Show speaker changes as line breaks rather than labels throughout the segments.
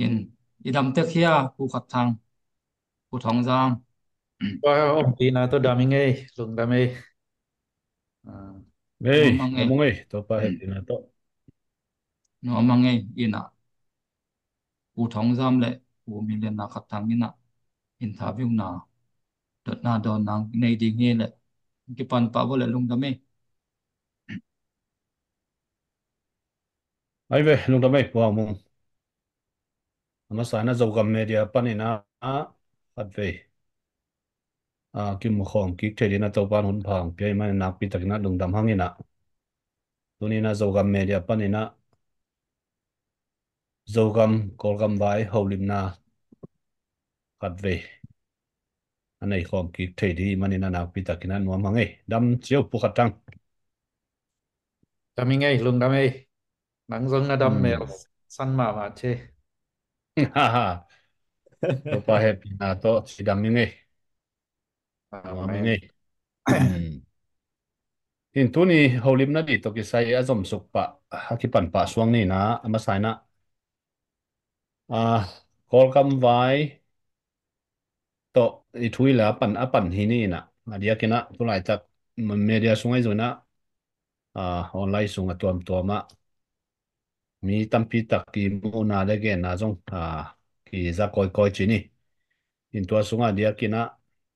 in idam te khia pu khat thang pu thong jam
Wow, đi na to dami ngay, lung dami.
no
Ngay,
mangai
amo ngay, to pa happy na to.
no mangai ina pu thong jam le pu mi le na khat thang ina interview na dot na don nang nei ding nge le ki pan pa bo le lung da me
Ai về, lung dami, wow mong. Ama sana zau gam media panina at về. Kim mo khom kik thedi na to pan hun phang, pi man nak pi takina lung dam hangina. Tunina zau gam media panina zau gam kol gam vai holim na at về. Anei khom kik thedi manina nak pi takina nuam hangai. Dam chiu pu khatang.
Dami ngay, lung dami. Nắng dâng là đâm mèo săn mà chê.
Ha ha. To pa happy na to si dam ngay. Nuam
Amen.
ngay. Hin tu ni holim na di to ki sai azom suk pa ki pan pa suang ni na ama sai na kol kam vai to I thui la pan a pan hi ni na adia kina tu lai tak media sungai zona online sunga tuam mi tampi tak ki mu na le ge na jong ki za koi koi chi ni in tua sunga dia kina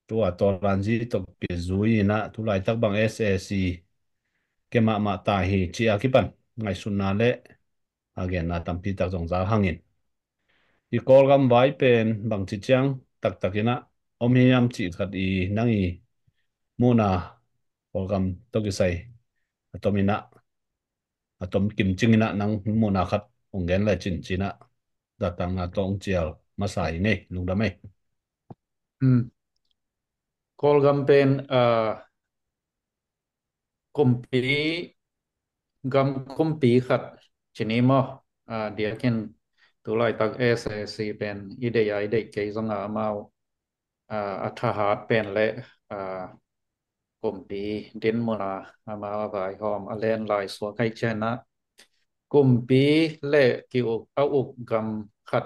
tua to ranji to ki zui na tu lai tak bang SSC ke ma ta hi chi a ki pan ngai sun na le again na tampi tak jong za hangin I kol gam vai pen bang chi chang tak takina om hi yam chi khat I nangi muna kol gam to ki sai atomina atom kim chingina nang muna khat ungen la chin china datang na tong chial masai nei lungdamai
Ừ. Call campaign kumpi kumpi khat chini mo dia ken tulai tak SSC pen ide ke zonga mau athahat pen le kumpi din mona ama vai hom alen lai so kai chena kumpi le ki uk gam khat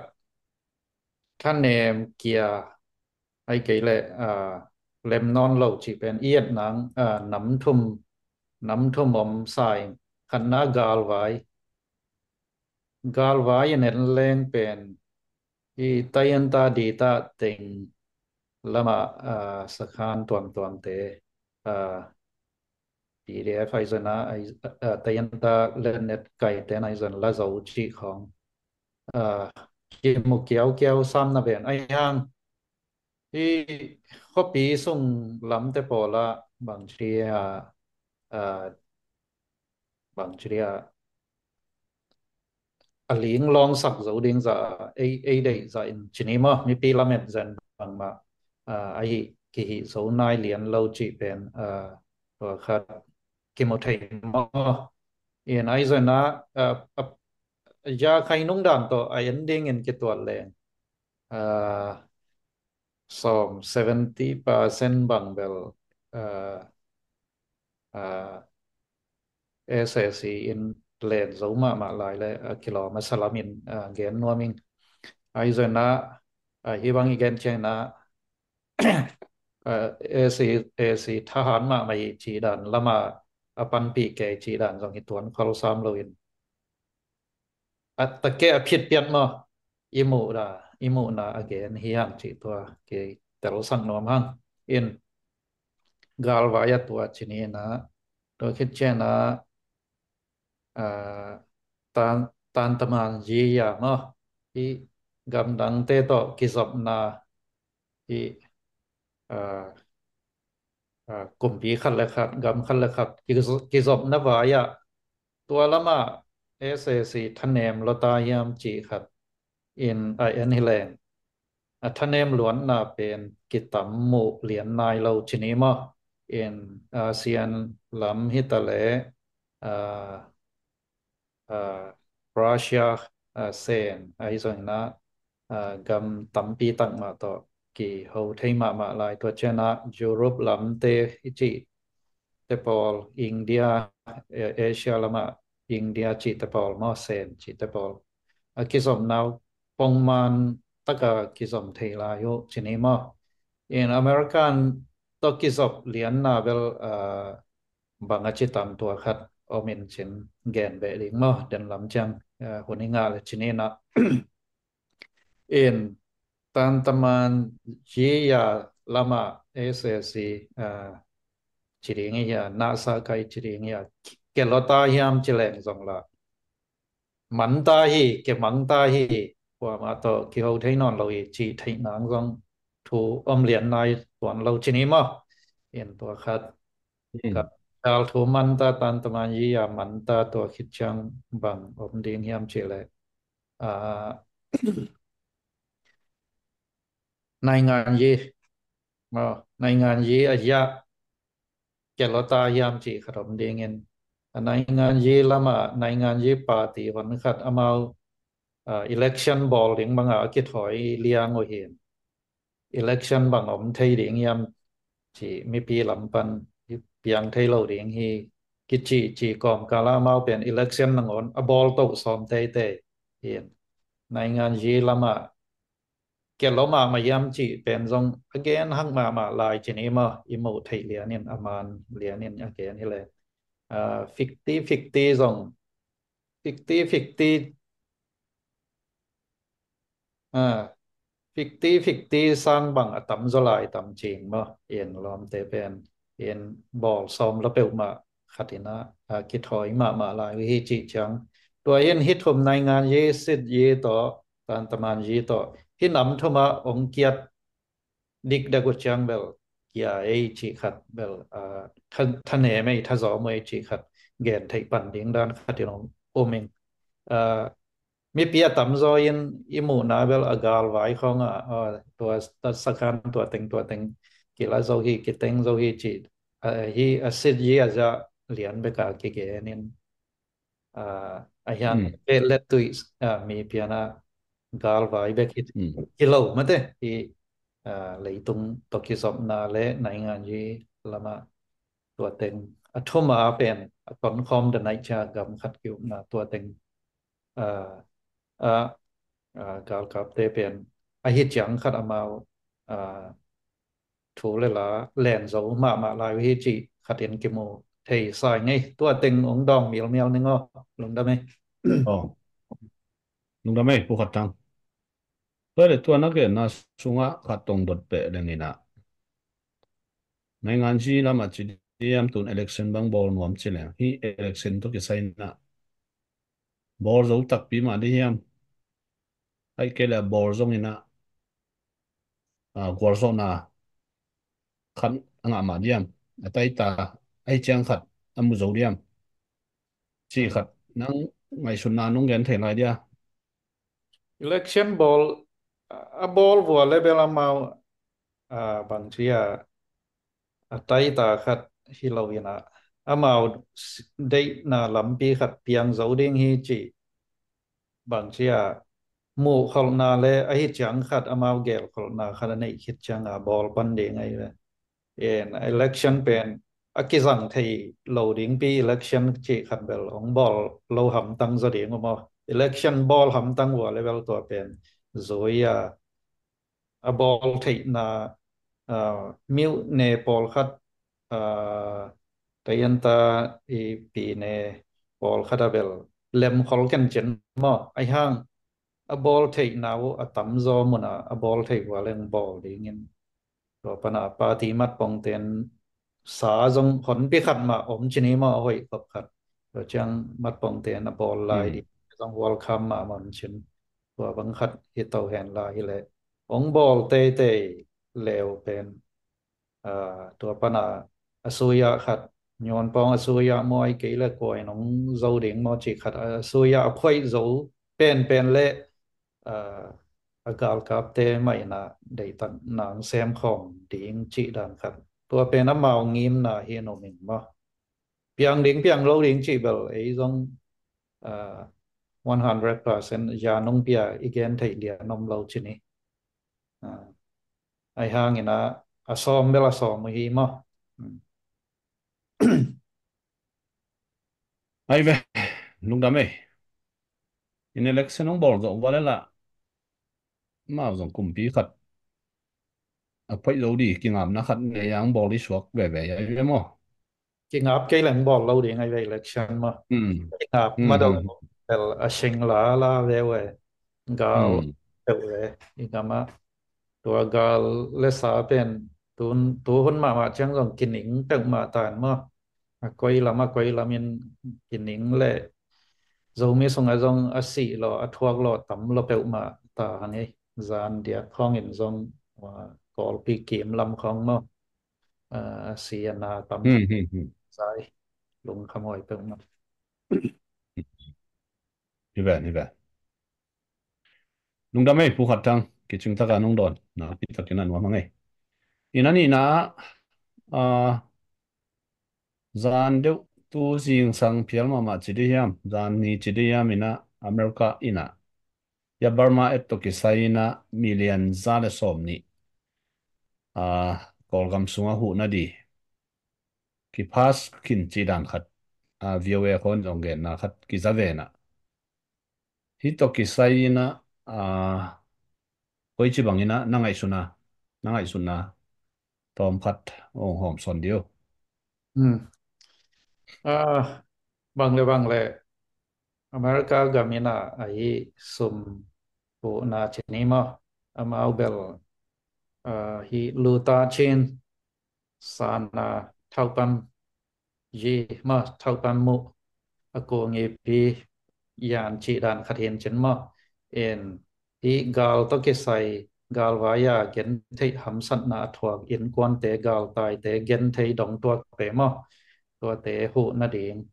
than nem kia ai kể lệ lem non lâu chỉ bên yên nắng nắm thum om sai khăn ná gal vai nên lên bên i tayen ta di ta tình lama sakhan tuam te PDF ai dân ai tayen ta lên net cái tên ai dân là dấu chỉ không chỉ một kéo sam na bên ai hang thì copy sung lắm te pola à, bằng chia aling long sak zo ding za a dei za in chinima mi pi lamet zan bang ma ai ki hi zo nai lian lo chi pen wa khat ki mo thei mo in ai za na ja khai nung dan to ai ending in ki to le som 70% bang bel uh, uh, SSC in len zo ma lai le kilo masalamin gen nuaming ai zo na hi bang igen chen na AC thahan ma mai chi dan lama apan pi ke chi dan zong hi tuan khol sam lo in at ta ke phiet pian mo imu na again hi hang chi to ke tero sang nom hang in gal va ya tua chini na to khit chen na à, tan tan taman ji ya mo i gam dang te to kisop na i à, kum pi khat le khat gam khat le khat kisop na va ya tua lama SAC thanem lota yam chi khat in IN hilen a thanem luan na pen kitam mu lian nai lo chini mo in ASEAN lam hitale Russia sen ai rồi na gam tampi tang ma to ki ho thei ma lai to chena Europe lam te chi te pol India Asia lama India chi te pol mo sen chi te pol ki som now phong man tất cả kỹ dòng thầy là yo chỉ nên mà in American to kỹ dòng liền na vel bằng cái tam tua khát ở mình trên gen về liền mà đến làm chăng hôn nga là chỉ nên na in tan taman chỉ ya lama SSC chỉ riêng ya NASA cái chỉ riêng ya cái lo ta hiam chỉ lệ dòng là mắn ta hi cái mắng ta hi qua mà to khi hậu thấy non lâu chỉ thấy nắng dòng thu liền này toàn lâu chỉ mà hiện tua khát
Ừ.
cả al thu man ta tan taman yi ya man ta tua khít chăng bằng điện hiam chỉ lệ à này ngàn gì mà này ngàn gì à ya cái lo ta hiam chỉ khát điện in này ngàn gì lama này ngàn gì party vẫn khát amal election ball điện bằng ở cái thỏi liang ngồi hiện election bằng ông thấy điện yam chỉ mi pi làm pan piang thấy lâu điện hi cái chỉ còn cả là mau bên election năng on a ball tổ xóm tê tê hiện này ngàn gì lama cái lo mà yam chỉ bên dòng again hăng mà lại chỉ này mà imo thấy liền nên aman liền nên again hi le 50 dòng 50 à 50 sang bằng tấm do lại tấm chỉnh mà yên lom tế bên yên bỏ xóm là biểu mà khát na kít hỏi mà lại vì chỉ chẳng tôi yên hít hôm nay ngàn ye sit ye to tan taman ye to hít nắm thôi mà ông kiệt địch đã có chẳng bel kia ấy chỉ khát bel thân thân hệ mấy thân gió mấy chỉ khát ghen thấy bản tiếng đan khát thì nó ôm mình mi pia tam zo in mu na bel agal vai khong tua ta sakan tua teng kila zo hi ki teng zo hi chi hi asid yi aja lian be ka ki ge nin ayan
Ừ.
be let tu mi pia na gal vai be ki
Ừ.
kilo mate hi lấy tung to ki som na le nai ngan yi lama tua teng athoma pen kon khom de nai cha gam khat kyu na tua teng à gal kap te pen a hit chẳng khát amao thủ lệ là lẹn dấu mà lại hi chỉ khát tiền kim mô thì sai ngay tua tình ông đòn miêu miêu nên ngó lùng đam mê
Ồ, nung đam mê, bukat tang. Tôi để tôi nói cái na sunga khát tông đột bể lên nina. Ngay ngàn gì là mà chỉ đi em tuần election bang ball nuam chỉ lệ. Hi election tôi cái sai na. Ball dấu tắc bí mà đi em. Hay cái là ball dòng ina. Quả dòng na khát ang ama đi em. Tại ta ai chang khát amu dấu đi em. Chỉ khát nang ngày xuân na nung gen thể lại đi à.
election ball a ball vừa level amao bằng chia tay ta khát hi lâu ina amao đây na làm pi khát piang dấu đen hi chỉ bằng chia mu khol na le a hi chang khát amao gel khol na khát nei hit chang ball pan de ngay in election pen akizang thei loading pi election chi khat bel ong ball lo ham tang zo ding mo election ball ham tang wa level to pen zoya a ball thei na miu ne ball khat tayan ta i pi ne ball khat bel lem khol kan chen mo ai hang a ball thei na wo a tam zo mo na a ball thei wa leng ball ding in rồi pana party mat pong ten sa jong hon pi khat ma om chini ma hoi kap khat rồi chang mat pong ten a bol lai
Ừ.
di jong welcome ma man chin rồi bang khat hi tàu hen la hi le ong bol te te leo pen tua pana asuya khat nyon pong asuya moi ke le koi nong zo ding mo chi khat asuya khoi zo pen pen le agal kap te mai na dei tan nang sem khom ding chi dan khat tua pen na mau ngim na hi no min ma piang ding piang lo ding chi bel ei zong 100% ya nong pia igen thei lia nom lo chi ni ai hang ina asom bela som hi ma
Ai về, nung đam mê. In election ông ball rộng vào là mà dùng cùng bí khát à phải lâu đi kinh nghiệm nó khát này yang bỏ đi suốt về về vậy mà
cái ngáp cái lần bỏ lâu đi ngay về election mà
ừ
cái ngáp
ừ
mà đâu
ừ
a sinh la về về gal
ừ
về cái mà tua gal le sa pen tu hôn mà chẳng còn kinh nghiệm từng mà tàn mà quay là mình kinh nghiệm lệ dầu mi sung azong asi lo athuak lo tam lo peu ma ta hani zan dia khong in zong wa kol pi kim lam khong mo asi na tam
ừ ừ ừ
sai lung khamoi peu ma
như vậy nung đam mê phù hợp tăng cái chúng ta cả nung đòn nó cái thật cái này nó mà ngay inani na à zan deu tu jing sang phial ma chi di hiam zan ni chi di hiam ina America ina ya Burma et to ki saina million zale som ni a kolgam sunga hu na di ki pas kin chi dan khat a VOA kon jong gen na khat ki za ve na hi to ki saina a koi chi bangina na ngai suna tom khat ong hom son dio
hmm bang le America gamina ai sum po na chini mo amau bel hi luta chin sana thau pam yi ma thau pam mu ako ngi pi yan chi dan khatien chen mo en hi gal to ke sai gal waya gen thei ham san na thuak in kwan te gal tai te gen thei dong tuak pe mo tua te hu na ding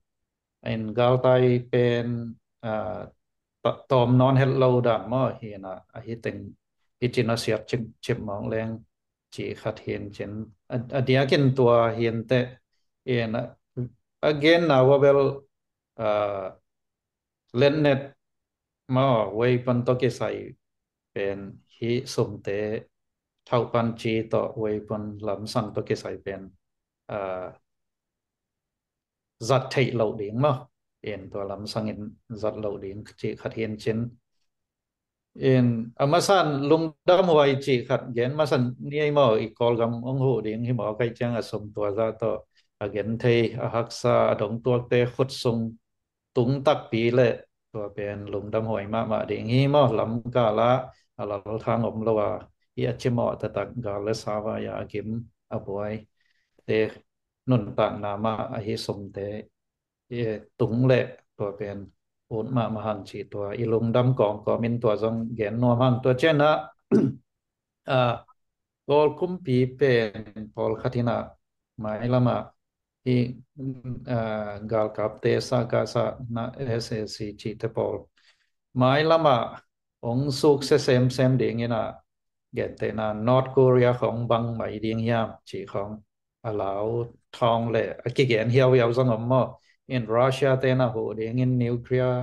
en gal tai pen tom non hello dan mo hi na a hi teng hi chin a siap chim chim mong leng chỉ khatien chen a dia ken tua hien te en again now well len net mà way pan to ke sai pen hi sum te thau pan chi to way pan lam sang to ke sai pen giật thầy lậu đến mà en to lam sang in giật lậu đến chỉ khát hiền trên en amasan lung dam huai chỉ khát gen masan ni mà i kol gam ong ho đến hi mà cái chang asum to ra to again thầy haksa dong to te khut sung tung tắc pi lệตัวเป็นหลุมดำหอยมาเดียงฮีมอลำกาละเราทางอมละว่าอีอาชิมอตะตักกาลสาวายากิมอบวยเตนุนต่างนามาอหิสมเตเอตุงเละตัวเป็นอุนมหังชีตัวอีลุงดำกองก็มินตัวจงเกนนัวมังตัวเจนะอ่ากอลคุมปีเป็นพอลคัตินาหมายละมา i gal kap te sa ka sa na SSC chi te pol mai lama ong suk se sem ding ina get te na North Korea ของบังไหมดิงยามchi ของallow ทองle ki gen hiao hiao zong om mo in Russia te na ho ding in nuclear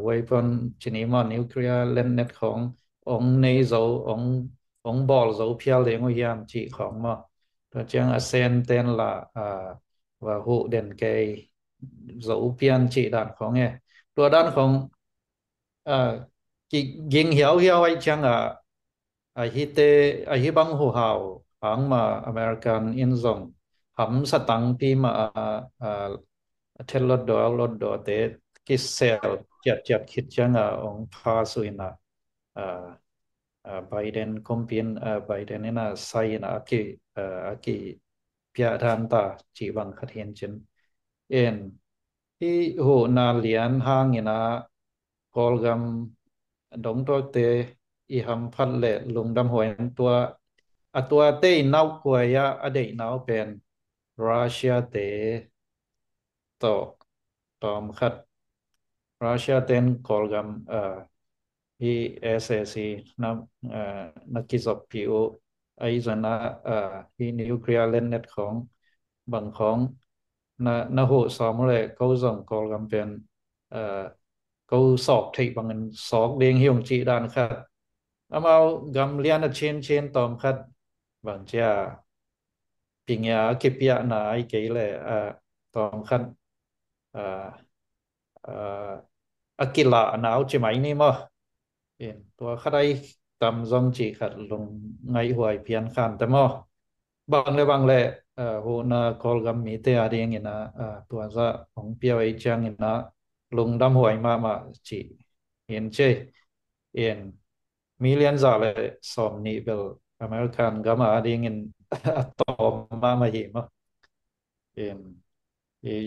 weapon chini mo nuclear len net ของong nei zo ong bol zo phial le ngo yam chi ของmo rồi chẳng ASEAN tên là và hộ đền cái dấu pian chỉ đàn không nghe tua đàn không chỉ ging hiểu hiểu ai chẳng hi tê hi bang hồ hào hang mà American in dòng hầm sát tăng pi mà tel lót đó te cái sell chặt khít chẳng ông pha suy na Biden compin Biden ina sai na aki pia than ta chỉ bằng khát hiện chân en hi ho na lian hang ina kolgam dong to te i ham phat le lung dam hoen tua a tua te nau ko ya a de nau pen Russia te to tom khat Russia ten kolgam hi SSC na na kizop piu ai zana hi nuclear len netของบางของna hộ xóm lại câu dòng có làm tiền câu sọc thị bằng ngân sọc điên hi용 trị đàn khát amao gam lian ở trên trên tòm khát bằng chia bình ya kịp ya na ai kể lệ tòm khát akila nào chỉ máy ni mà ตัวขัดไอ้ตำจงจีขัดลงไงหวยเพียนขันแต่มบางเลยหูน่ะคอลกัมมีเตอดียงนะตัวจะของเปียวไอจังนะลงดำหวยมาจีเห็นเจเอ็นมิเลียนซาเลยสอมนี่เบลอเมริกันกัมาดียงต่อมาเห็นมั้งเอ็น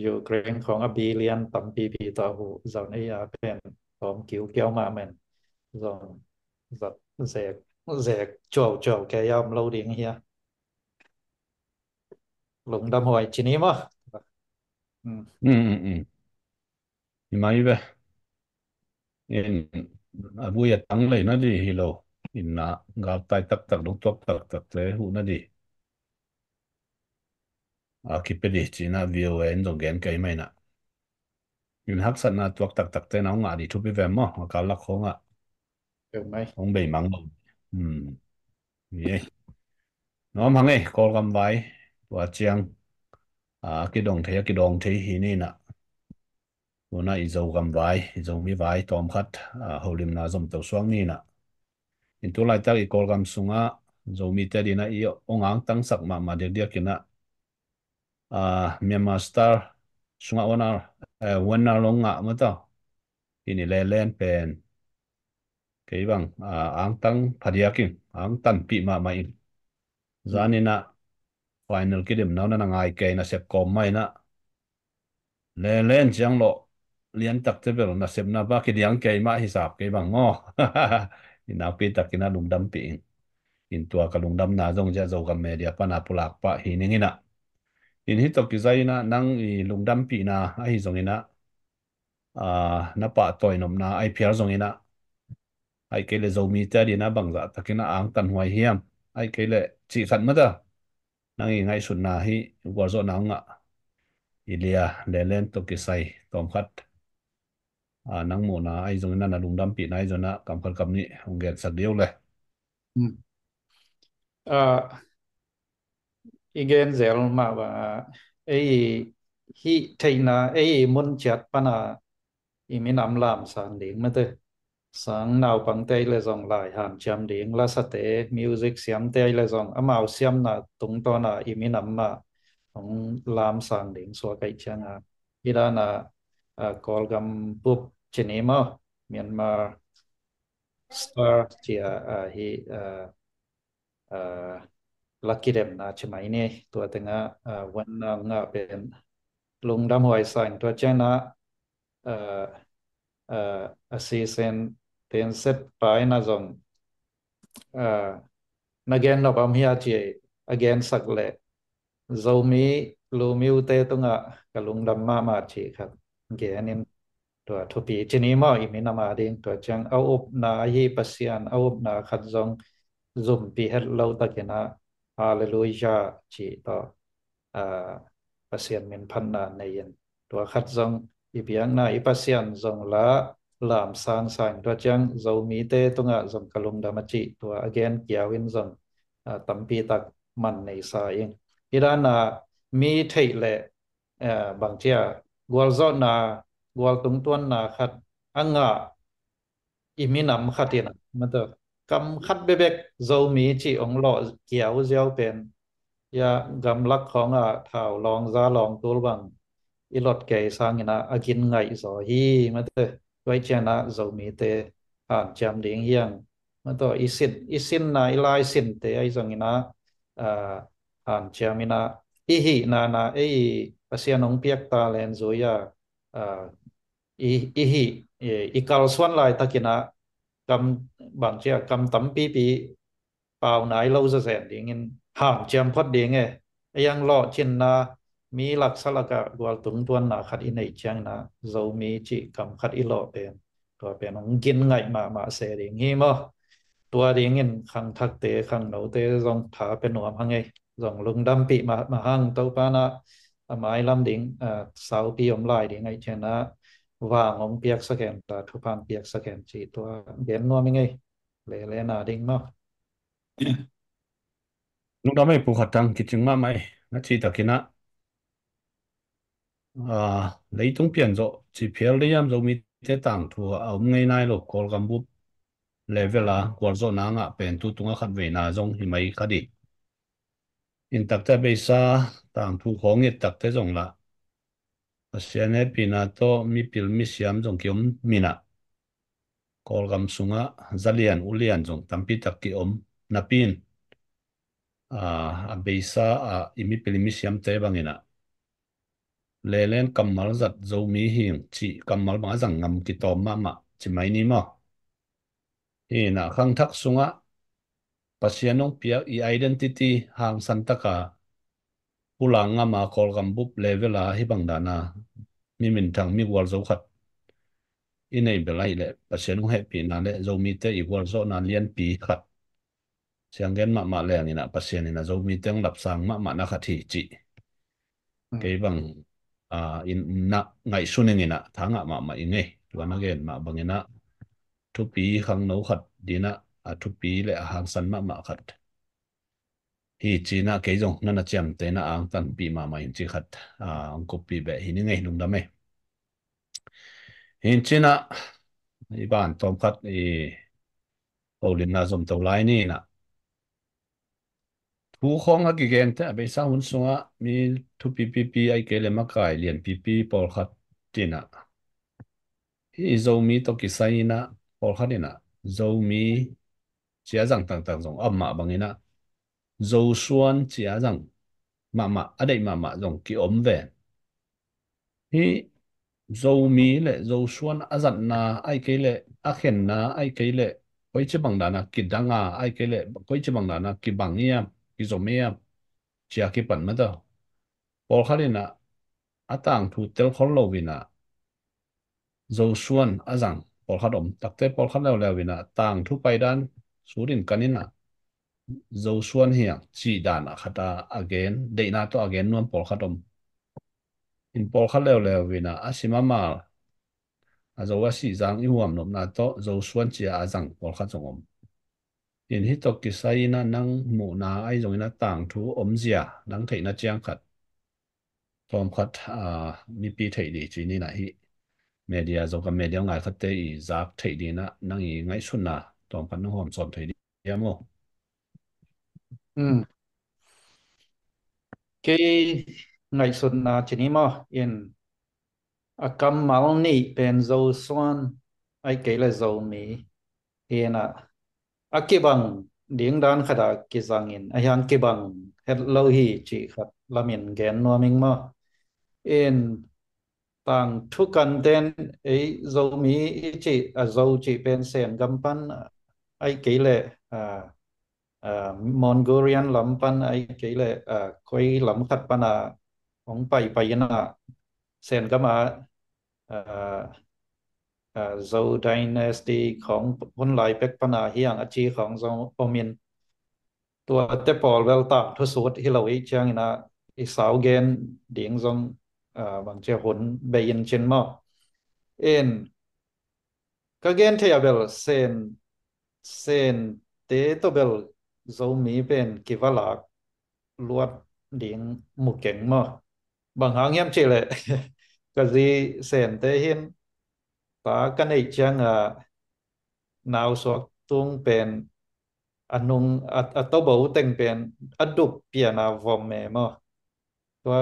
ยูเครนของอบีเลียนตัมปีต่อหูจอนไอ้เป็นของคิวเกียวมาเหมือน rồi giật rẻ rẻ trầu trầu cái lâu điện here lùng đâm hồi chỉ ní mà ừ.
นี่มาอีเว้ยเอ็นบุยตังเลยนะดิฮิโลอินนะกาบไตตักลุกตักเลยหูนะดิคิดไปดิจีน่าวิวเอ็นตรงแกนไกลไหมนะยินฮักสันนะตัวตักเต้นเอางาดิทุบไปแวมมั้งการลักของอ่ะ
Được mấy
ของใบมังลงอืมนี่น้องพังเอ้กอลกำไว้ตัวเจียงกิดองเทฮีนี่นะวันนั้นอีโจกำไว้อีโจมีไว้ตอมคัดฮอลิมนาจอมตัวสวงนี่นะอินตัวไลตักอีกอลกำสุงะโจมีเตดีนะอีองอังตั้งสักมาเดียกกินนะเมียนมาสตาร์สุงะวันนาลงะมั้งต่ออินี่เล่นเป็นkayak bang ang tang phadiakin ang tan pi ma in
ừ.
zanina final kidim naw na ngai ke na sep kom mai na len chiang lo lian tak te bel na sep na ba ki diang ke ma hisap ke bang ngo ina pi takina lung dam pi in tua ka lung dam na jong ja zo ka media pa na pulak pa hi ningina in hi to ki zai na nang i lung dam pi na a hi zong ina na pa toy nom na ai phiar zong ina ai cái lệ dầu mi ta đi na bằng dạ ta cái na ang tan hoài hiam ai cái lệ chỉ khẩn mất à nang i ngay sụn na hi gua zo na nga ilia le len to ki sai tom khat nang mo na ai zong na lung dam pi na ai zong na kam khal kam ni hong gen sak diu le
Ừ. Igen zel ma ba ấy hi thầy na ấy muốn chặt pa na ý mình nằm làm sáng điện mà thế sáng nào bằng tay là dòng lại hàm chăm điện là sát tế music xem tay là dòng âm ảo xem là tung to là ý mình nằm mà không làm sáng điện xóa cái chẳng ý đó là call gam búp trên em mà Myanmar star chỉ hi lucky dem na chimai ni tua tengah wan nga ben lung dam hoi sang tua chana assistant ten set pai na zong again no bam hia chi again sak le zomi lu miu te tunga kalung dam ma chi khat ge anin tua thupi chini mo imi nama ding tua chang au up na hi pasian au up na khat zong zoom pi het lo takena hallelujah chỉ to pasien min phan na nei yen to khat zong i biang na i pasien zong la lam sang sang to chang zo mi te tunga zong kalung da ma chi to again kiawin zong tampi tak man nei sa ing irana mi thei le bang chia gwal zo na gwal tung tuan na khat anga iminam khatina mato kam khat bebek zo mi chi ong lo kiao ziao pen ya gam lak khong thao long za long tul bang ilot ke sang ina akin ngai zo hi mato wai chana zo mi te han cham ding hiang mato isin na ilai sin te ai zong ina han cham ina i hi na ei pasian ong piak ta len zo ya i hi ikal swan lai takina cầm bằng chia cầm tấm pi bao nãy lâu ra rèn đi ngin hàng chém phát đi nghe yang lo trên na mi lạc sa lạc cả gwal tung tuan na khát in này chang na dấu mi chỉ cầm khát in lo bên tua bên ông kinh ngày mà sẽ đi nghe mà tua đi ngin khang thắc tế khang nấu tế dòng thả bên nuam hang nghe dòng lung đam pi mà hang tàu pa na mai lam đỉnh sáu pi om lại đi ngay trên na vàng ông piak saken ta thu pan piak saken chỉ tua gen nuam nghe lệ na đỉnh mà
lúc đó mấy phụ khát tăng kịch chứng mà mày nó chỉ ta kina lấy tung tiền rồi chỉ phiếu lấy em rồi mi thế tảng thua ông ngay nay rồi call gam bút level a kwal zo na nga pen tu tunga khat ve na zong hi mai khadi in takta be sa tang thu khong it takte zong la asiane pina to mi pil mi siam zong kiom mina kol gam sunga zalian ulian zong tampi takki napin a be sa a imi pil mi siam te bangina lelen kamal zat zo mi hing chi kamal bang zang ngam ki tom ma chi mai ni mo hi na khang thak sunga pasianong pia i identity hang santaka pulanga ma kol gambuk level a hi bang dana mi min thang mi wal zo khat inei belai le pasianong happy na le zo mi te i wal zo na lian pi khat siang gen ma le angina pasian ina zo mi teng lap sang ma na khat hi chi ke bang in na ngai suning ina thanga ma inge tuana gen ma bangina thu pi khang no khat dina a thu pi le a hang san ma khat hi china ke jong nana cham te na ang tan pi ma in chi khat ang ko pi be hi ni ngai nung da me hin china i ban tom khat i olin na zom to lai ni na thu khong a ki gen te be sa hun sunga mi thu pi ai ke le ma kai lian pi pol khat tina hi zo mi to ki sai na pol khat ina zo mi chia rằng tang tang zong amma bangina zo suan chia rằng ma adai ma zong ki về hi dâu mí lệ dâu xuân à dặn na ai cái lệ à khen na ai cái lệ quay chế bằng đàn na kí đăng à ai cái lệ quay chế bằng đàn na kí bằng nia kí dầu mía chia kí bẩn mất đâu bỏ khá đi na à tang thu tel khó lâu vì na dâu xuân à rằng bỏ khá đom tắc tế bỏ khá lâu lâu vì na tang thu bay đan số điện canin na dâu xuân hiang chỉ đàn à khát again đây na to again nuông bỏ khá đom in bỏ khá lâu lâu vì na à xí mà a zo wa si zang i huam nom na to zo suan chia a zang pol kha chong om in hi to ki sai na nang mu na ai zong na tang thu om zia nang thei na chiang khat tom khat mi pi thei di chi ni na hi media zo ka media ngai khat te i zak thei di na nang i ngai sun na tom khat no hom som thei di ya mo
Ừ. Cái ngày xuân na chỉ ní mà yên cầm máu nị bên dâu xoan ai kể là dâu mì yên cái bằng điếng đàn khá đã cái giang yên ai hàng cái bằng hết lâu hi chỉ khát làm yên ghen noa mình mà yên tang thu kan ten ấy dâu mì chỉ dâu chỉ bên sen găm pan ai kể là Mongolian lắm pan ai kể là quay lắm khát pan ông bay na sen găm Zhou Dynasty ของคนหลายเป็กปัญหาเฮียงอาชีของทรงอมินตัวเตปอลเวลตาทศวรรษที่เราอีกจังนะอีสาวเกนเดียงทรงบางเจ้าหนเบียนเชนมาเอ็นก็เกนเทียเบลเซนเตโตเบลโซมีเป็นกิวลากลวดเดียงมุกเก่งมาบางหางเงียบเฉยเลยก็จีเซนเตเห็นตากันอีกจังnao suak tung pen anung atau bau teng pen aduk piana vom me mo tua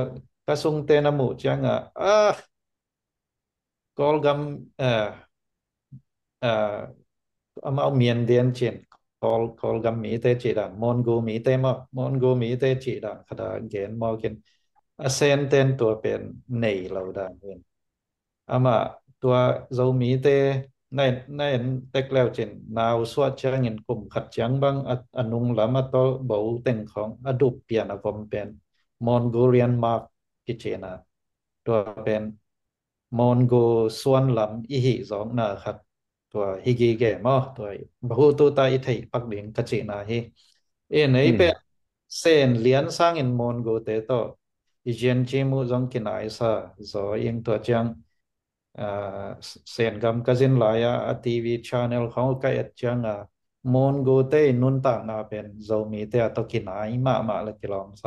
kasung te na mu chang kol gam ama miền điền chen kol gam mi te chỉ đàn mon go mi te mo mon go mi te chỉ đàn khada gen mo ken asen ten tua pen nei lo đàn ama tua dấu mỹ tê này này tech leo trên nào suat chang in kum khat chang bang anung lama to bau teng khong adup pian a vom pen Mongolian mark kichena tua pen Mongo suan lam i hi zong na khat tua higi ge mo tua bahu tu ta i thei pak ding kachena hi e nei pe
ừ
sen lian sang in Mongo te to i jen chi mu zong kinai sa zo ing tua chang sen gam kazin laya a TV channelเขาก็อาจจะมอนโกเต้นุนต่างเป็นโซมีเตอตกินายมาละกิลองไซ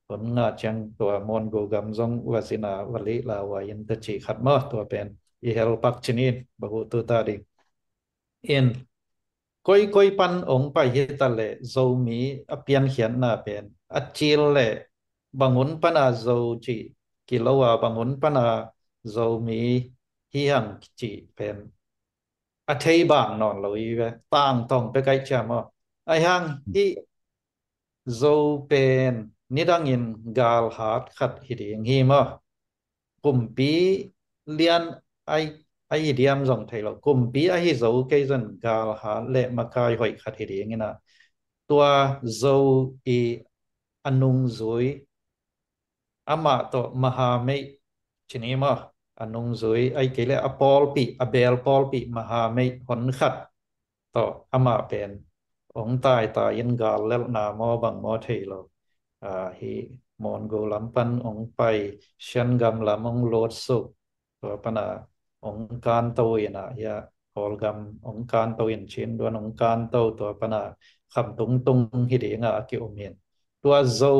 ผลงาจังตัวมอนโกกัมซงวาสินาวลิลาวายินตจิขัดมาตัวเป็นอีเฮลปักชนินบหูตุตาดิอิน koi pan ong pa hita le zo mi apian hian na pen achil le bangun pana zo chi kilowa bangun pana zo mi hi hang chi pen a thei bang non lo i ve tang tong pe kai cha mo ai hang hi zo pen nidangin gal hat khat hi ding hi mo cùng bí liên ai diam dòng thầy lo cùng bí ai dấu cây dân gal ha lệ mà kai hỏi khát thì đi nghe na tua dấu i anung dối ama to maha me chini ma anung dối ai kể lệ apol pi abel pol pi maha me hon khát to ama pen ông tai ta yên gal lệ na mo bằng mo thầy lo hi mon go lampan ong pai shan gam lamong lot so to pana ong kan to ina ya hol gam ong kan to in chin don ong kan to to pana kham tung tung hi de nga ki omien tua zo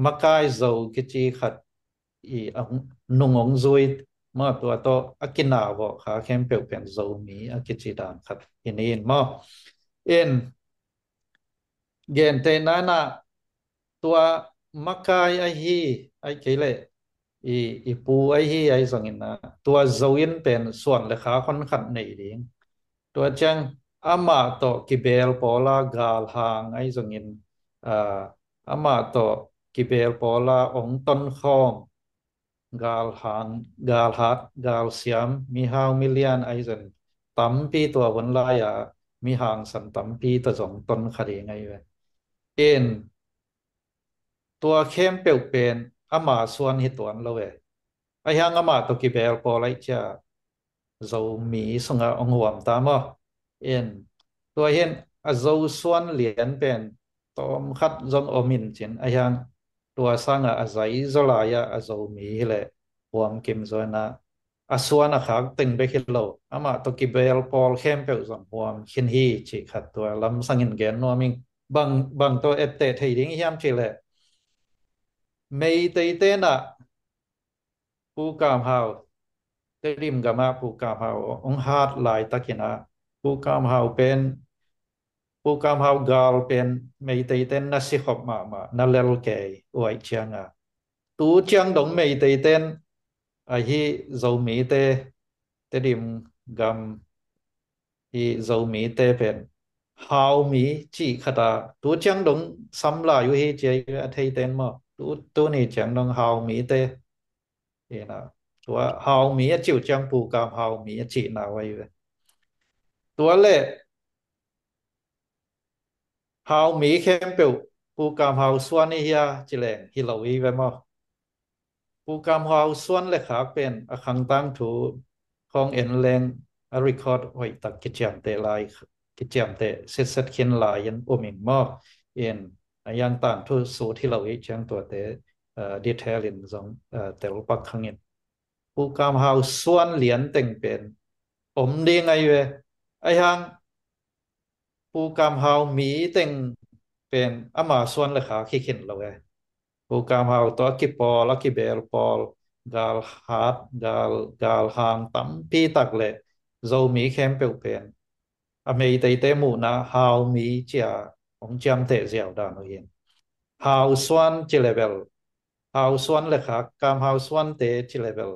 makai zo ki chi khat i ong nung ong zui ma tua to akina vo kha khem pe pen zo mi akichi dan khat in mo in gen te nana tua makai ai hi ai kele i pu ai hi ai zongin na tua zoin pen suan le kha khon khat nei ding tua chang ama to kibel pola gal hang ai zongin ama to kibel pola ong ton khom gal hang gal hat gal siam mi hao million ai zon tam pi tua wan la ya mi hang san tam pi ta zong ton khade ngai ve en ตัวเข้มเปลวเป็นอามาส่วนหิตวนเราเว้ไอ้ยังอามาตกิเบลพอไรจะเรามีสงะองหวมตามอ่ะเอ็นตัวเห็นอาเราส่วนเหรียญเป็นตอมคัดจงอมินจินไอ้ยังตัวสร้างอาศัยจลายอาเรามีเลยหวมกิมจอยนะอาส่วนอาขากตึงไปคิดเราอามาตกิเบลพอลเข้มเปลวสมหวมขินฮีจิขัดตัวลำสังเงินแกนนัวมิงบางตัวเอเตไทยดิ้งยามจิเลย mây tây tên à pu cảm hào tây rim gama pu cảm hào ông hát lại ta kia na pu cảm hào pen pu cảm hào gal pen mây tây tên na si khop mà na lel ke uai chiang à tu chiang dong mây tây tên à hi dầu mỹ tê tây rim gam hi dầu mỹ tê pen hào mỹ chỉ khata tu chiang dong sam la yu hi che thei tên mà tu ni chiang dong hào mỹ tê thì là tua hào mỹ chịu trang phù cảm hào mỹ chỉ nào vậy tua lệ hào mỹ khem biểu phù cảm hào xuân hi chỉ lệ hi lâu ý vậy mà phù cảm hào xuân lệ khác bên ở khang tăng thủ không en lên a record vậy tắc cái chạm tệ lại cái chạm tệ set khiến lại yên ôm mình mà yên yang tăng thủ số thì lâu ý chẳng tuổi tệ detail in giống tệ lúc bắc khang yên phù cảm hào xuân liền tình bên ổn đi ngay về ai hang ผู้กำเฮามีเต็งเป็นอามาส่วนเลยค่ะขี้เข็นเราไงผู้กำเฮาตัวกิปอลกิเบลปอลกาลฮาร์ดกาลฮางตั้มปีตักเลยโจมีเข้มเปลวเป็นอเมริกาเตมูนะฮาวมีเจียของจำเตะเสียวดานเองฮาวส่วนจิเลเบลฮาวส่วนเลยค่ะกำเฮาส่วนเตะจิเลเบล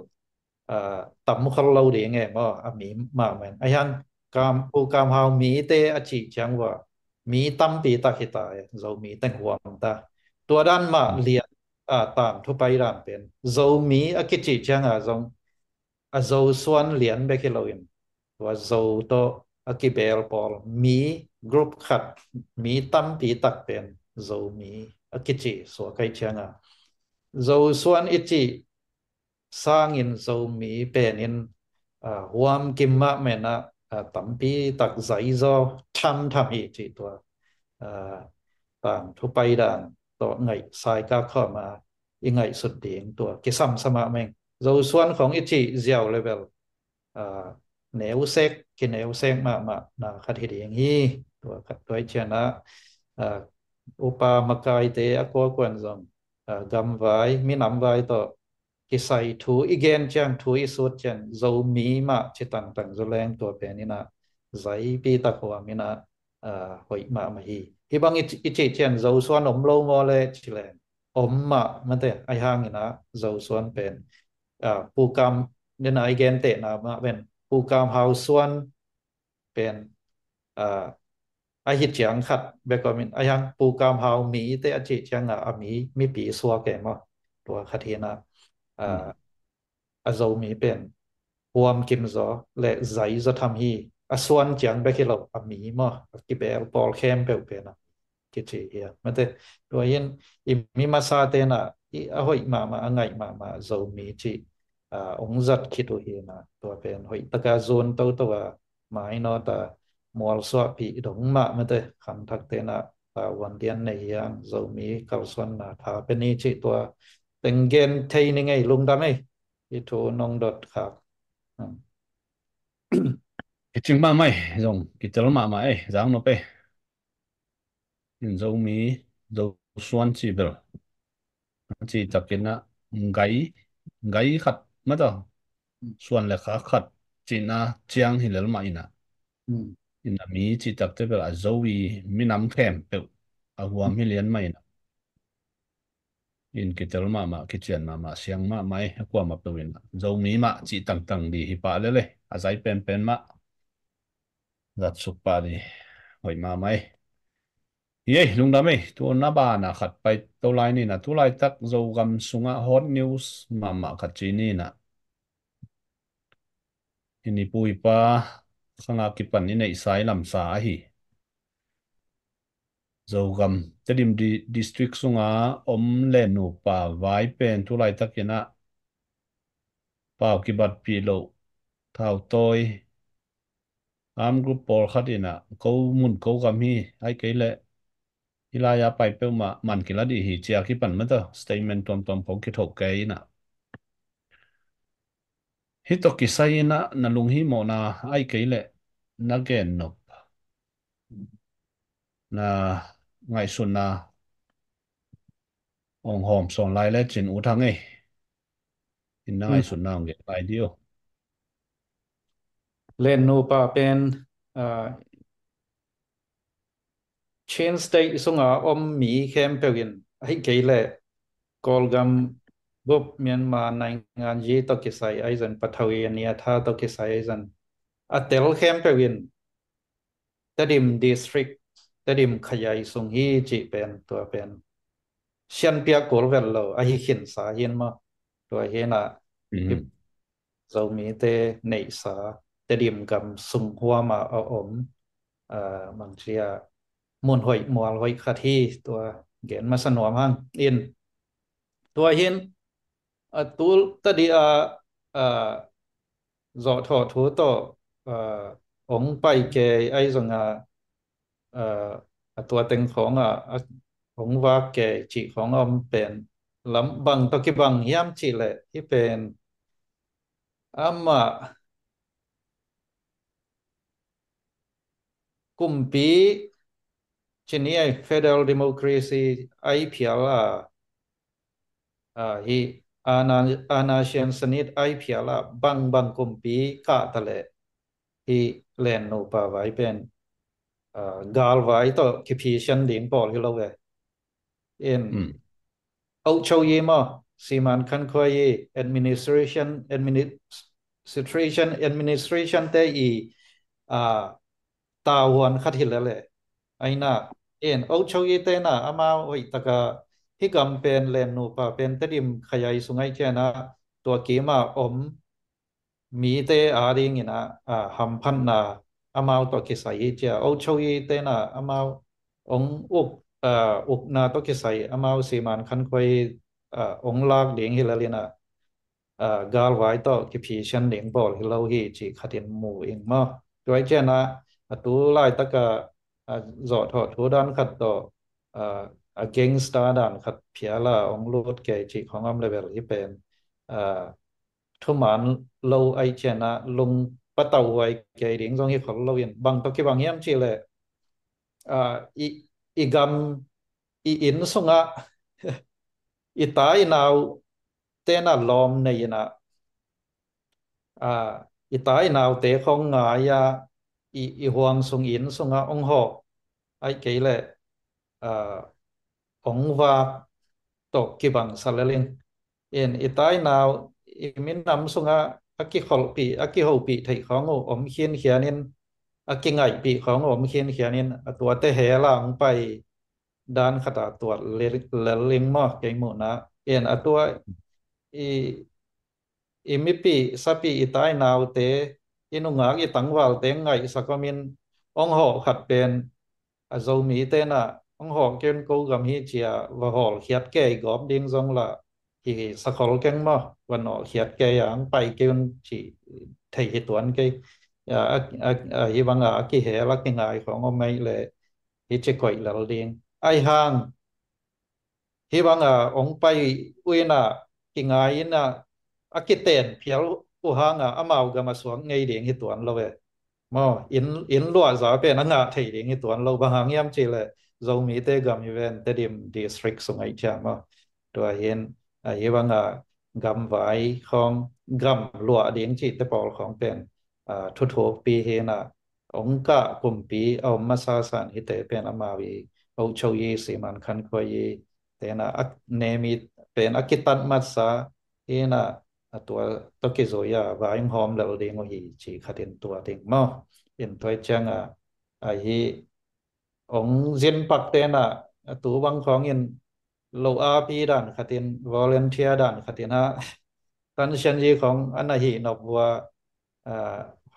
tầm một lâu đi nghe mà mỹ mà mình ai han cam u cam hao mỹ tê a chỉ chẳngว่าmỹ tâm bị ta hiện tại dầu mỹ tăng hoàng ta tua đan mà liền tạm thu bay đàn bên dầu mỹ a cái chỉ chẳng dòng dầu xuân liền bên cái lối và dầu to a cái bel ball mỹ group khát mỹ tâm bị tắc bên dầu mỹ a cái chỉ số cái chẳng dầu xuân ít chỉ sang in zo mi pen in huam kim ma mena tampi tak zai zo tham hi chi to tang thu pai dan to ngai sai ka kho ma i ngai sut ding to ki sam sama meng zo suan khong i chi ziao level neu sek ki neu sek ma na khat hi ding hi to khat toi chana upa makai te akwa kwan zong gam vai mi nam vai to cái sai thu igen chang thu isut chen zo mi ma che tang tang zo leng to pe ni na giấy pi ta của mình là hội mà hi bang ít chỉ chen dầu xoan ống lâu ngô lệ chỉ là ống mà thế ai hang như na dầu xoan pen pu cam nên ai gen tệ na mà bên pu cam hao xoan pen ai hit chiang khát bé có mình ai hang pu cam hao mỹ tệ chỉ chiang là mỹ mỹ bị xua kẻ màตัวkhát hiền na dầu mỹ pen ความกิมซอและใจจะทำให้ส่วนจังไปที่เราอามีมาที่เปลปอลเข้มเปลเป็นนะคิดเชียมันแต่ตัวยันอิมีมาซาเตนะอีอาหอยมาอังไงมาจะมีจีองจัดคิดตัวเองนะตัวเป็นหอยตะกาโซนตัวหมายนอแต่มอลสวปีดงมามันแต่ขันทักเตนะวันเดียนในยังจะมีเก่าส่วนนะถ้าเป็นนี้จีตัวตึงเกนเทนี่ไงลุงดำไอ้ที่ทูนองดอทครับ
cái chừng mà mày dùng cái chữ mà mày giang nó pe in dấu mi dấu xuân chỉ bel chỉ tập cái na gáy gáy khát mất rồi xuân là khá khát chỉ na chiang thì là mà ina ina mi chỉ tập tới bel dấu vi mi nắm khem bel à huam hi liền mày in cái chữ mà cái chuyện mà xiang mà mày qua mà bel ina dấu mi mà chỉ tăng tăng đi hi pa lele à giải pen mà giặt sụp pa đi hỏi mà mày ye lung đam ấy tu na ba na khat pai to lai ni na tu lai tak zo gam sunga hot news ma khat chi ni na ini pui pa khanga ki pan ni nei sai lam sa hi zo gam tedim district sunga om le nu pa vai pen tu lai tak ina pau ki bat pi lo thau toy am group por khat ina ko mun ko gam hi ai ke le ilaya pai pe ma man ki la di hi chia ki pan ma to statement tom ko ki thok ke ina hi to ki sai na lung hi mo na ai ke le na gen no na ngai sun na ong hom son lai le chin u thang e in na ngai sun na ong ge lai dio
เล่นนูปาเป็นเชนสเตย์สงอาอมมีเข้มเปลี่ยนให้เกลเลกอลกัมบุบเมียนมาในงานยีตอกิไซไอซันปัทวีเนียท่าตอกิไซไอซันอัตเตลเข้มเปลี่ยนแต่ดิมดิสทริกแต่ดิมขยายสงฮีจีเป็นตัวเป็นเชียนเปียกอลเวลโลไอฮิขินสาเฮียนมาตัวเฮียนะ dầu mỹ tê nảy xá tê điểm cầm sung hoa mà ở ổm bằng chia muôn hội mùa hội khát hi tua gen mà sân nóm hang in tua hiên tu ta đi dọ thọ thú tổ ống bay kề ai rằngตัวเต็งของของว่าแกจีของอมเป็นลำบังตะกี้บังย้ำจีแหละที่เป็นอามากุมปีชนีไอ Federal Democracy ไอพิอาละฮีอาณาเชียนสนิทไอพิอาละบังกุมปีกะทะเลฮีเลนโนปาไว้เป็นกาลไว้ต่อคิพิชันดิงปอลที่เราเวเอ็น Âu Châu Yi mà xì màn khăn khoai yi administration te i ta wan khát hi lệ ai na en Âu Châu Yi te na ama oi taka hi gam pen len nu pa pen te dim khayai sungai che na tua ki ma om mi te a ding ina ham phan na amao to ki sai che Âu Châu Yi te na amao ong uk na to ki sai amao si man khan khoi ong lak ding hi la lina gal vai to ki phi shan ding bol hi lo hi chi khatin mu ing ma toi che na tu lai ta ka zo tho thu dan khat to gangster dan khat phia la ong lut ke chi khong am level hi pen thu man lo ai che na lung pa tau wai ke ding zong hi khol lo yin bang to ki bang yam chi le i gam i in sunga i tai nào tên là lom này na i tai nào tế không ngại ya i huang sung in sunga ong ho ai ke le ong va to ki bang salaling in itai nào min nam sunga aki khol pi aki ho pi thei khong o om khian khianin aki ngai pi khong om khian khianin tua te he lang pai dan khata tua le ling mo ke mu na in atua i imipi sapi itai nào te inungak i tangwal te ngai sakamin ong ho khat pen a zo mi te na ong ho ken ko gam hi chia wa hol khiat ke gom ding zong la hi sakhol ken ma wan no khiat ke yang pai ken chi thei hi tuan ke ya hi banga ki he la ki ngai khong o mai le hi che koi la ding ai hang hi bang ong pai uina kinga ina akiten phial u hanga amau ga ma suang ngei ding hi tuan lo ve mo in lua za pe na nga thei ding hi tuan lo bang hang yam chi le zo mi te gam event te dim district sung ai cha ma to hian hi bang gam vai khong gam lua ding chi te pol khong pen thu thu pi he na ong ka kum pi au ma sa san hi te pen ama vi au chou yi si man khan ko yi tena ak nemi pen akitan matsa ina tua toki zoya va im hom lo ding o hi chi khatin tua ding mo in toi changa a hi ong zin pak tena tu bang khong in lo a pi dan khatin volunteer dan khatin ha tan shan ji khong an hi nop wa à,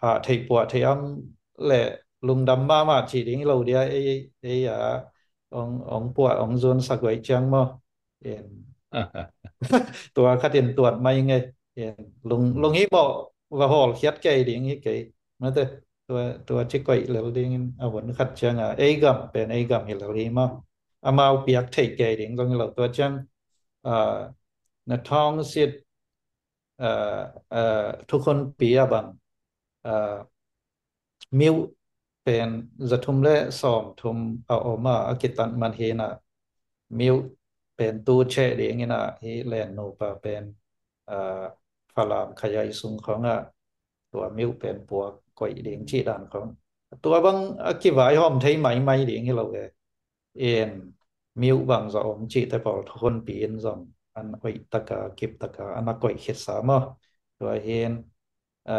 ha thei pu thei am le lung dam ma chi ding lo dia e ong pu ong zon sa goi chang moตัวขัดเย็นตรวจมายังไงเห็นลงฮิโมว่าหอลเคียดไก่ดิ่งฮิไก่มาเตตัวชิคก้อยเหลวดิ่งเอาวนขัดเชียงไอ้กัมเป็นไอ้กัมเห็นเหลวดีมั้งเอามาเปียกไทยไก่ดิ่งตรงเหลวตัวจังอ่าในท้องเสียดเอ่อเอ่อทุกคนปียบังเอ่อมิวเป็นจะทุ่มเล่สอมทุ่มเอาออกมาอากิตันมันเฮนะมิวเป็นตูเชเดียงนะฮีแลนโนปาเป็นเอ่อฟาลามขยายสูงของตัวมิวเป็นปัวก่อยเดียงที่ด่านของตัวบางอากิวายหอมไทยไหมเดียงให้เราเอ็นมิวบางจะอมจีแต่พอทุกคนปีนจอมอันไว้ตะกาเก็บตะกาอันนักก่อยเข็ดสามะตัวเห็น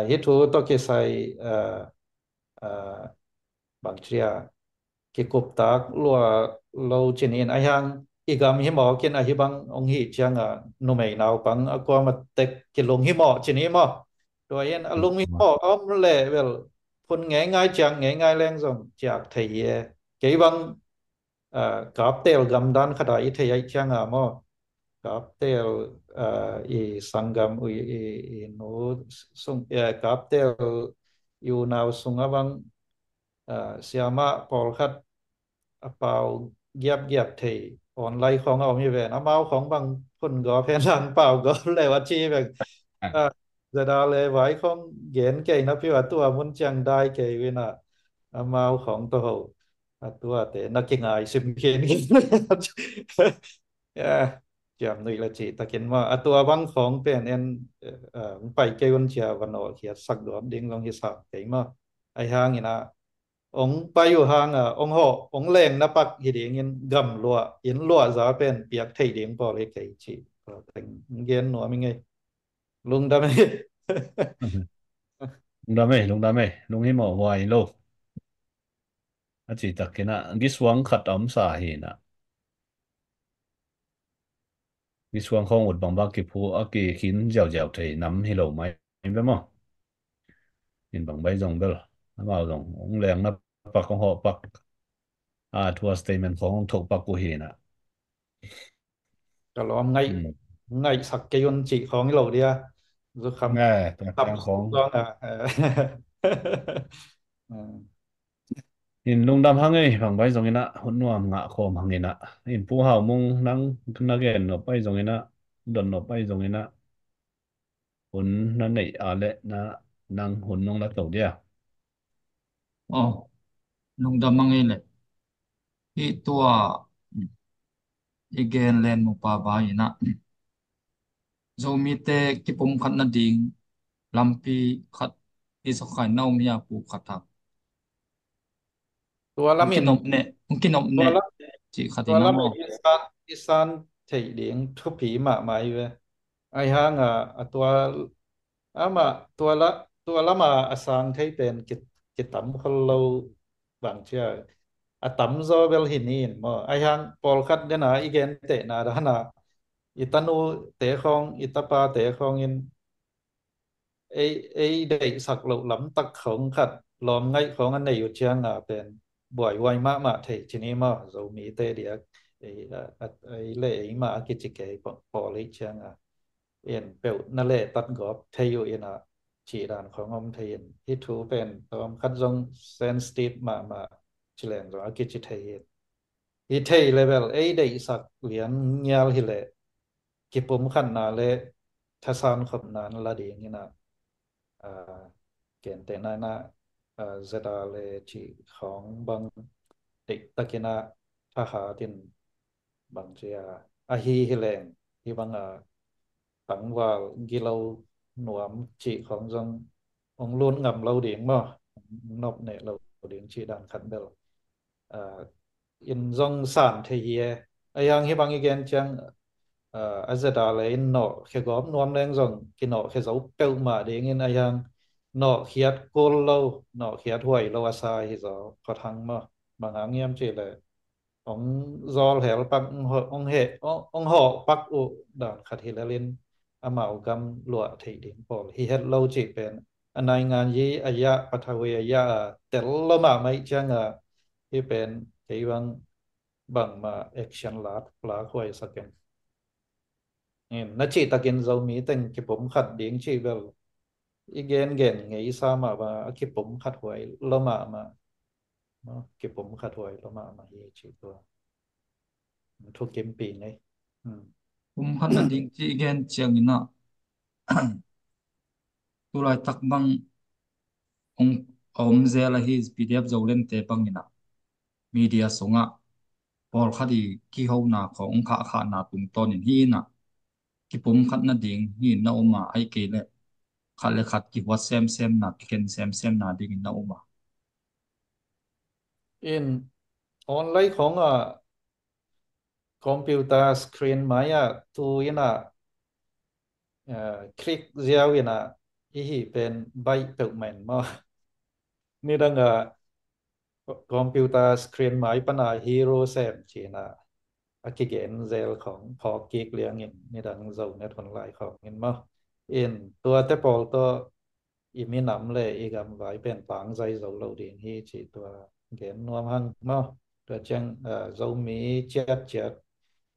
ฮิทูตอกิไซเอ่อ bang chia ki kup tak lua lo chin in ai hang igam hi mo kin a hi bang ong hi chiang nu mei nau pang a kwa ma tek ki lung hi mo chin hi mo to yen a lung hi mo om le vel phun nge ngai chiang nge ngai leng zong chiak thei ye ke bang kap tel gam dan khada i thei ai chiang mo kap tel i sangam i no sung kap tel yu nào sung abang siama pol khat apau giap thì onlineของเอามีเวนอามาของบางคนก็เพนหลังเปล่าก็เลยว่าชีแบบอ่าจะได้เลยไว้ของเย็นเก่งนะพี่ว่าตัวมุนจังได้เก่งวินะอามาของตัวตัวแต่นักกินไอซิมเคนกินจำหนึ่งละจีตะกินว่าตัวบางของเป็นเอ็นไปเกี่ยวกับเชียวันโอเขียสักดวงดิ้งลองฮิสับเก่งมากไอ้ห้างนี่นะ ông bay ở hang ông họ ông lên nắp bắc thì điện in gầm lụa in lụa giá bên biếc thầy điện bỏ lấy cái chị thành gen nó mình nghe lung đam mê
lung đam mê lung hi mo hoài lo a chỉ tắc cái na cái xuống khát ấm sa hi na cái xuống không một bằng bạc kịp phụ a cái khiến dẻo dẻo thì nắm hi lo mai em biết không nhìn bằng bay dòng đó nó vào dòng ông leng nắp bắc ông họ bắc thua statementของông thuộc bắc của hi na
cả lo ngay ngay sặc cái yon chị khó cái lầu đi rồi khăm
ง่ายตัวแท
khăm
งของ
con
in lung đam hang ấy bằng bay dòng ina hôn nuam ngã khom hang ina in pu hào mong nang nagen no bay dòng ina don no bay dòng ina hun na nei ale na nang hun nong la tàu dia
oh nung da mangi le i tua igen len mu pa ba ina zo mi te ki pum khat na ding lampi khat i so khai nau mi ya pu khat
tua lamin
mungkin om
tua
ne
la
chỉ khát
tua
đi
lamin
namo
isan thầy điện thu phí mà mai về ai hang tua tua lama asang thầy bên kit tắm khol lâu bằng chưa tắm do bel hinin mà ai hang pol khát đến na igen tệ na đó na itanu tệ không itapa tệ không in ấy để sạc lậu lắm tắc không khát lòm ngay không anh nàyอยู่เชียงเป็นบ่อยไวมากมาเทชนีมาเรามีเตเดียไอ้เล่มากิจเกยพอเลยเชียงเอ็นเปลนั่นแหละตัดกอบเทอยู่เอ็นจีดานของอมเทียนที่ถูเป็นตอมคัดจงเซนสติฟมาเฉลงเรากิจเทียนที่เทเลเวลไอ้ได้สักเหรียญเงี้ยฮิเลกิปุ่มขันนาเลทัศนขบนานละดีงี้นะ kiện tên này na zeta le chỉของbang dik takina thaha tin bang chia hi hileng hi bang tang vào gilau nuam chỉของdòng ông luôn ngầm lâu điện mà nộp nệ lâu điện chỉ đàn khẩn bel in dòng sản thì ai yang hi bang igen chang azada le in no khe gom nuam leng dòng ki no khe zau peu ma ding in ai yang nó khiết cô lâu nó khiết huệ lâu asai thì giờ có thằng mà bằng áng em chỉ là ông do hệ bắc ông hệ ông họ bắc u đàn khát hi là lên amao gam lụa thì đến bỏ hi hết lâu chỉ bên anh này ngàn gì aya pathawe aya tel lo mà mấy chăng hi bên cái bằng mà action lá huệ saken nó chỉ ta kiến dấu mỹ tình cái bấm khát đến chỉ về igen gen nghĩ sao mà và cái bụng khát hoài lo mà nó cái bụng khát hoài lo mà hi chỉตัวthuộc kiếm pin ấy ừ.
khát na ding chỉ gen chiang ina tu lai tak bang ong om zela hi pdf zolen te bang ina media songa por khadi ki ho na ko ong kha na tung ton in hi na ki pum khat na ding hi na oma ai ke le khat le khat ki wat sem na ki ken sem na ding in na oma
in online ของคอมพิวเตอร์สกรีนไหมตัวคลิกเดียวอีเป็นใบเปิดแมนมานี่ดังคอมพิวเตอร์สกรีนไหมปัญหาฮีโร่เซมจีกิเกนเซลของพอกิกเลียงอินนี่ดังโซนในทนไลน์ของอินมาอินตัวเตปอลตัวอีมีน้ำเลยอีกำไว้เป็นปังใจโซโลดิงฮีจีตัวเกนนวมหังมาตัวจังโซมีเจ็ด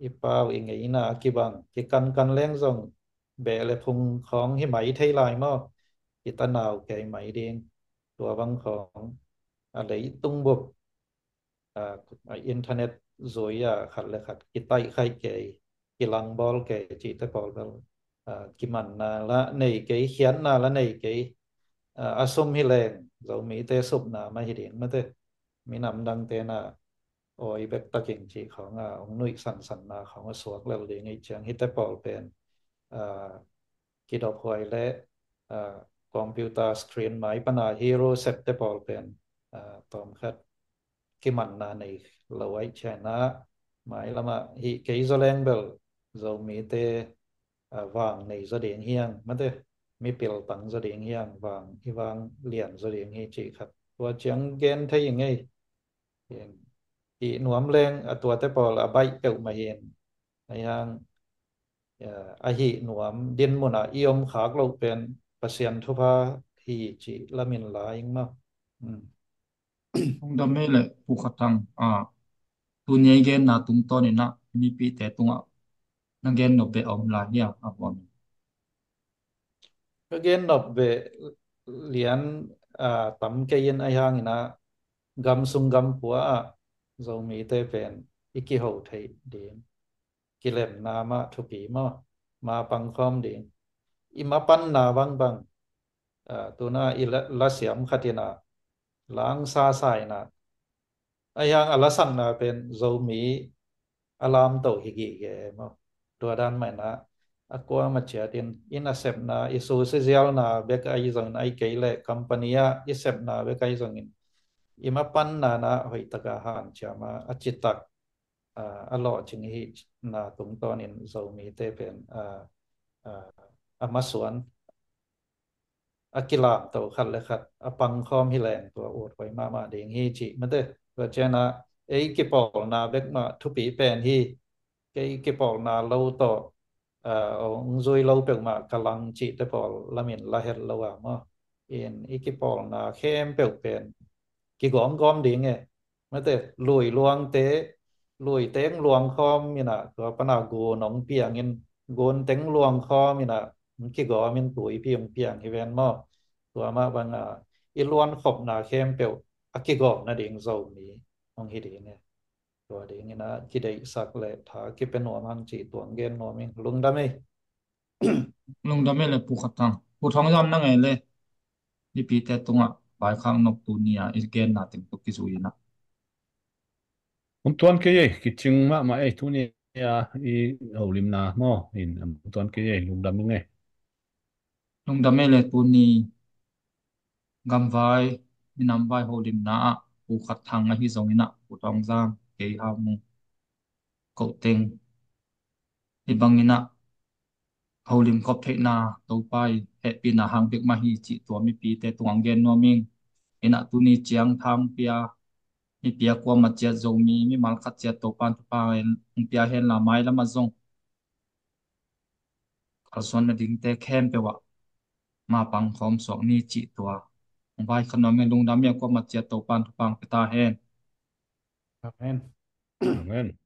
อีเปาอีไงน่ะกี่บังกี่กันเล่งซงเบลพุงของที่ไหมไทยไลน์มากี่ตะนาวแกไหมดิงตัวบังของอะไรตุ้งบบ internet rồi khát là khát cái tay khai cái lăng bol cái chỉ tay bol bol cái mình là này cái hiến là này cái asum hi lên rồi mỹ tế sụp mà hi điện mà thế mỹ nằm đăng tên ôi bếp ta kinh chỉของông nuôi sẵnของsuốt là liền ngay chẳng hi tay bol bên cái đọc hỏi lẽ computer screen máy pana hero set tay bol bên tóm khát cái mảnh này lâu ấy chạy na mãi là mà hi cái do lên bel rồi mi te vàng này do điện hiang mà thế mi biểu bằng do điện hiang vàng hi vàng liền do điện hi chỉ khát và chẳng gen thấyยังไงthì nuông lênตัวแต่พอละใบเก่ามาเห็นไอ้ยังไอ้หินุมดินมุนอิยมขากเราเป็นเปอร์เซ็นต์ทุพาฮีจีละมินหลายมากอืม
ong da me le pu khatang tu nyai gen na tung ton ina mi pi te tunga na gen no be om la ya bon
cái gen nộp về liền tấm cái yên ai hang ina gam sung gam của dầu mỹ tê ven iki hậu thầy điện ki lem na ma thu pi ma pang khom điện ima pan na bang tu na la siam khatina lang sa sai na ai hang alasan na pen dầu mỹ alam to higi ge mo tua dan mai na aqua ma chia tin in accept na isu se zial na be ka ai zong ai ke le company a accept na be kai zong in ima pan na hoi taka han chama achitak alo ching hi na tung ton in zo mi te pen amaswan akilam to khat le khat apang khom hi leng to ot hoi ma ding hi chi ma te wa chena ei ki pol na bek ma thu pi pen hi cái bộ na lâu to ông rồi lâu bèo mà cả lăng chỉ tới bộ là mình là hết lâu à mà in cái bộ na khem bèo bèn cái gom gom đi nghe mà thế lùi tiếng luang khom như nè có pana go nong piang in gon tiếng luang khom như nè cái gom mình tuổi piang piang cái ven màตัวมาบางอีล้วนขบนาเข้มเปียวอักกิกอบนะเด้งโซมีมองเห็นเอง ตัวเดียงนะคิดได้สักเลยถ้าคิดเป็นหัวมันจีตัวเงินหัวมิงลุงได้ไหม
lung da me le pu khatang pu thong jam na ngai le ni pi te tunga bai khang nok tu nia is gen na ting tu ki zu ina
tuan ke ye ki ching ma e tu ni ya i ho lim na mo in tuan ke ye lum dam nge
lung da me le pu ni gam vai ni nam vai ho lim na pu khatang a hi zong ina pu thong jam ke ha mu ko teng hi bang ina ho lim kop the na to pai he pi na hang bek ma hi chi to mi pi te tuang gen no ming ina tu ni chiang thang pia mi pia kwa ma chia zo mi mal khat chia to pan tu pa en pia hen la mai la ma zong khal son na ding te khem pe wa ma pang khom sok ni chi to vai khan no me lung dam ya kwa ma chia to pan tu pang pe ta hen
Amen.
amen